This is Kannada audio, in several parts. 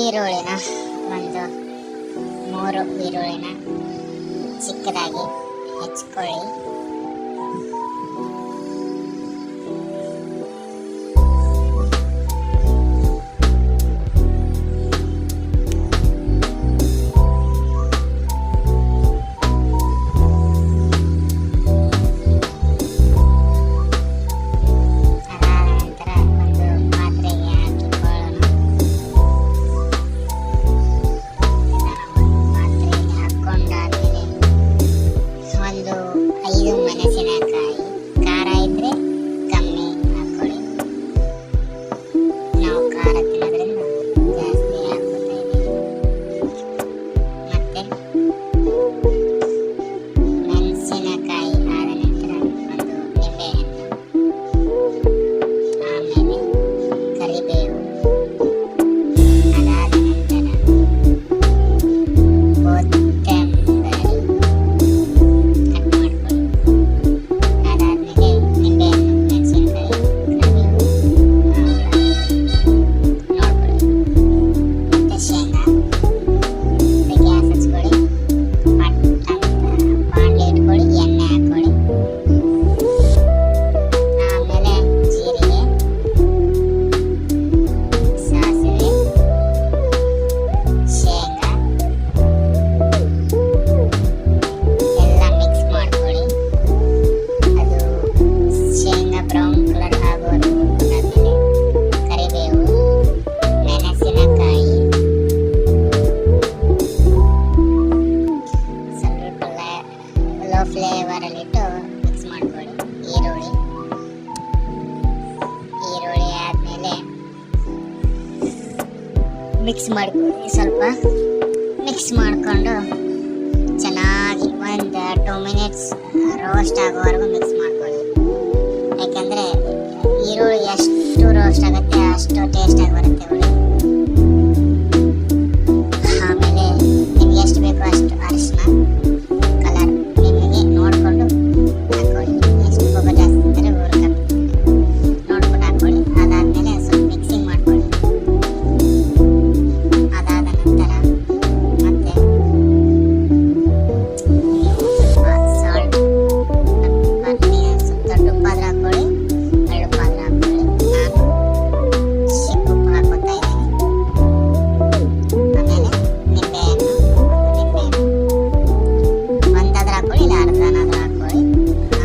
ಈರುಳ್ಳಿನ ಒಂದು 3 ಈರುಳ್ಳಿನ ಚಿಕ್ಕದಾಗಿ ಹೆಚ್ಚಿಕೊಳ್ಳಿ. ಫ್ಲೇವರಲ್ಲಿಟ್ಟು ಮಿಕ್ಸ್ ಮಾಡ್ಕೊಳ್ಳಿ. ಈರುಳ್ಳಿ ಆದಮೇಲೆ ಮಿಕ್ಸ್ ಮಾಡ್ಕೊಳ್ಳಿ. ಸ್ವಲ್ಪ ಮಿಕ್ಸ್ ಮಾಡಿಕೊಂಡು ಚೆನ್ನಾಗಿ ಒಂದು 2 ಮಿನಿಟ್ಸ್ ರೋಸ್ಟ್ ಆಗೋವರೆಗೂ ಮಿಕ್ಸ್ ಮಾಡ್ಕೊಳ್ಳಿ. ಯಾಕೆಂದರೆ ಈರುಳ್ಳಿ ಎಷ್ಟು ರೋಸ್ಟ್ ಆಗುತ್ತೆ ಅಷ್ಟು ಟೇಸ್ಟಾಗಿ ಬರುತ್ತೆ ಹುಳಿ. ಆಮೇಲೆ ನಿಮ್ಗೆ ಎಷ್ಟು ಬೇಕೋ ಅಷ್ಟು ಅರಿಶಿನ ನೋಡ್ಕೊಂಡು ಹಾಕೊಳ್ಳಿ. ಎಷ್ಟು ಕೊಬ್ಬರಿ ಜಾಸ್ತಿ ಇದ್ದರೆ ನೋಡ್ಕೊಂಡು ಹಾಕೊಳ್ಳಿ. ಅದಾದಮೇಲೆ ಸ್ವಲ್ಪ ಮಿಕ್ಸಿಂಗ್ ಮಾಡ್ಕೊಳ್ಳಿ. ಅದಾದ ನಂತರ ಮತ್ತೆ ಸ್ವಲ್ಪ ಸಾಲ್ಟ್, ಸ್ವಲ್ಪ ದೊಡ್ಡ ಉಪ್ಪಾದ್ರೆ ಹಾಕೊಳ್ಳಿ, ಎಳ್ಳುಪ್ಪಾದ್ರೆ ಹಾಕೊಳ್ಳಿ. ನಾನು ಚಿಕ್ಕ ಉಪ್ಪು ಹಾಕೋತಾ ಇದ್ದೀನಿ. ಆಮೇಲೆ ನಿಂಬೆಹಣ್ಣು ಒಂದಾದ್ರೂ ಹಾಕೊಳ್ಳಿ, ಇಲ್ಲ ಅರ್ಧನಾದ್ರೂ ಹಾಕೊಳ್ಳಿ.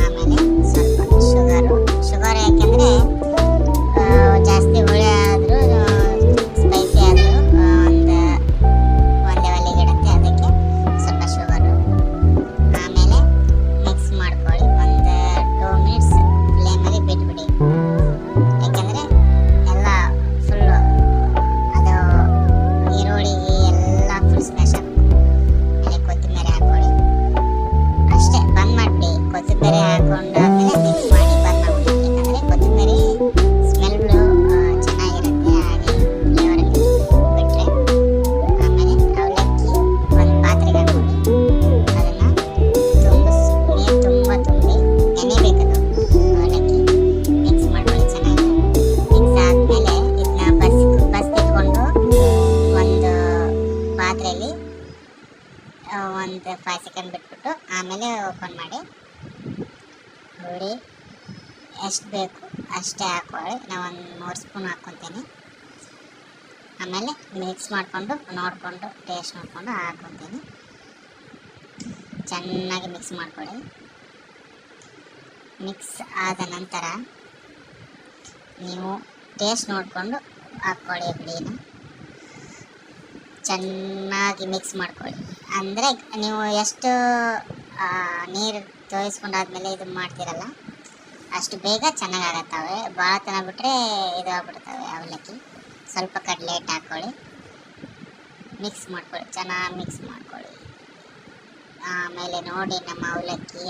ಆಮೇಲೆ ಸ್ವಲ್ಪ ಶುಗರ್ ಯಾಕೆಂದರೆ ಜಾಸ್ತಿ ಹುಳಿ ಆದರೂ ಸ್ಪೈಸಿ ಆದರೂ ಒಂದು ಲೆವೆಲಿಗೆ ಇಡುತ್ತೆ, ಅದಕ್ಕೆ ಸ್ವಲ್ಪ ಶುಗರು. ಆಮೇಲೆ ಮಿಕ್ಸ್ ಮಾಡ್ಕೊಳ್ಳಿ. ಒಂದು 2 ಮಿನಿಟ್ಸ್ ಫ್ಲೇಮಲ್ಲಿ ಬಿಟ್ಬಿಡಿ. ಯಾಕೆಂದರೆ ಎಲ್ಲ ಫುಲ್ಲು ಅದು ಈರುಳ್ಳಿಗೆ ಎಲ್ಲ ಫುಲ್ ಸ್ಮ್ಯಾಶ್ ಆಗಬೇಕು. ಆಮೇಲೆ ಕೊತ್ತಂಬರಿ ಹಾಕೊಳ್ಳಿ. ಅಷ್ಟೇ, ಬಂದ್ ಮಾಡಿಬಿಡಿ. ಕೊತ್ತಂಬರಿ ಹಾಕೊಂಡಾದ್ಮೇಲೆ ಮಿಕ್ಸ್ ಮಾಡಿ ಬಂದ್ ಮಾಡಿಬಿಡಿ. ಯಾಕಂದರೆ ಕೊತ್ತಂಬರಿ ಸ್ಮೆಲ್ಗಳು ಚೆನ್ನಾಗಿರುತ್ತೆ, ಹಾಗೆ ಫ್ಲೇವರಲ್ಲಿ ಬಿಟ್ಟರೆ. ಆಮೇಲೆ ಅವಲಕ್ಕಿ ಒಂದು ಪಾತ್ರೆಗೆ ಹಾಕೊಳ್ಳಿ. ಅದನ್ನು ನೀರು ತುಂಬ ತುಂಬಿ ನೆನೆಬೇಕದು ಅವಲಕ್ಕಿ. ಮಿಕ್ಸ್ ಮಾಡ್ಕೊಳ್ಳಿ ಚೆನ್ನಾಗಿ. ಮಿಕ್ಸ್ ಆದಮೇಲೆ ಇದನ್ನ ಬಸ್ತಿಟ್ಕೊಂಡು ಒಂದು ಪಾತ್ರೆಯಲ್ಲಿ ಒಂದು 5 ಸೆಕೆಂಡ್ ಬಿಟ್ಬಿಟ್ಟು ಆಮೇಲೆ ಓಪನ್ ಮಾಡಿ. ಹುಳಿ ಎಷ್ಟು ಬೇಕು ಅಷ್ಟೇ ಹಾಕೊಳ್ಳಿ. ನಾವು ಒಂದು 3 ಸ್ಪೂನ್ ಹಾಕ್ಕೊತೀನಿ. ಆಮೇಲೆ ಮಿಕ್ಸ್ ಮಾಡಿಕೊಂಡು ನೋಡಿಕೊಂಡು ಟೇಸ್ಟ್ ನೋಡಿಕೊಂಡು ಹಾಕ್ಕೊತೀನಿ. ಚೆನ್ನಾಗಿ ಮಿಕ್ಸ್ ಮಾಡ್ಕೊಳ್ಳಿ. ಮಿಕ್ಸ್ ಆದ ನಂತರ ನೀವು ಟೇಸ್ಟ್ ನೋಡಿಕೊಂಡು ಹಾಕ್ಕೊಳ್ಳಿ. ಹುಳಿನ ಚೆನ್ನಾಗಿ ಮಿಕ್ಸ್ ಮಾಡ್ಕೊಳ್ಳಿ. ಅಂದರೆ ನೀವು ಎಷ್ಟು ನೀರು ತೋಯಿಸ್ಕೊಂಡಾದ್ಮೇಲೆ ಇದು ಮಾಡ್ತೀರಲ್ಲ ಅಷ್ಟು ಬೇಗ ಚೆನ್ನಾಗಾಗತ್ತವೆ. ಭಾಳ ತನ ಬಿಟ್ಟರೆ ಇದು ಆಗ್ಬಿಡ್ತವೆ ಅವಲಕ್ಕಿ. ಸ್ವಲ್ಪ ಕಡಲೆ ಹಿಟ್ಟು ಹಾಕ್ಕೊಳ್ಳಿ, ಮಿಕ್ಸ್ ಮಾಡ್ಕೊಳ್ಳಿ, ಚೆನ್ನಾಗಿ ಮಿಕ್ಸ್ ಮಾಡ್ಕೊಳ್ಳಿ. ಆಮೇಲೆ ನೋಡಿ ನಮ್ಮ ಅವಲಕ್ಕಿ